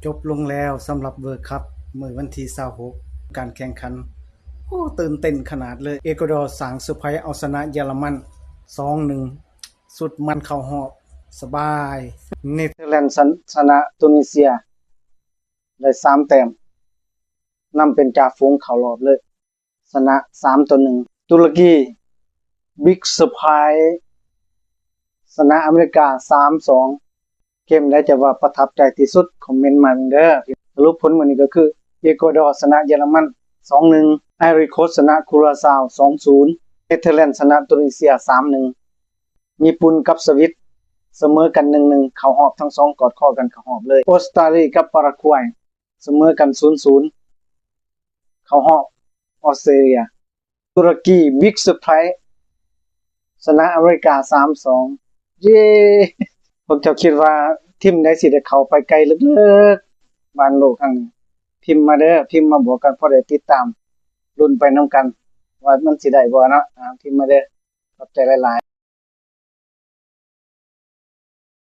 จบลงแล้วสำหรับเวิร์คัพมื้อวันที่26การแข่งขันโอ้ตื่นเต้นขนาดเลยเอกวาดอร์สร้างเซอร์ไพรส์เอาชนะเยอรมัน2-1สุดมันเข้ารอบสบายเนเธอร์แลนด์ชนะตุนิเซียได้3แต้มนำเป็นจ่าฝูงเข้ารอบเลยชนะ3-1ตุรกีบิ๊กเซอร์ไพรส์ชนะอเมริกา3-2เกมได้จะว่าประทับใจที่สุดคอมเมนต์มาเด้อสรุปผลมื้อนี้ก็คือเอกวาดอร์ชนะเยอรมัน2-1ไอริโคสชนะคูราซาว2-0เนเธอร์แลนด์ชนะตุนิเซีย3-1ญี่ปุ่นกับสวิตเสมอกัน1-1เข้ารอบทั้ง2กอดคอกันเข้ารอบเลยออสเตรเลียกับปารากวัยเสมอกัน0-0เข้ารอบออสเตรเลียตุรกีบิ๊กเซอร์ไพรส์ชนะอเมริกา3-2เย้พวกเจ้าคิดว่าทีมใดสิได้เข้าไปไกลลึกๆบ้านโลกครั้งนี้พิมพ์มาเด้อพิมพ์มาบอกกันพอได้ติดตามลุ้นไปนํกันว่ามันสิได้บ่เนาะพิมพ์มาเด้อขอบใจหลายๆ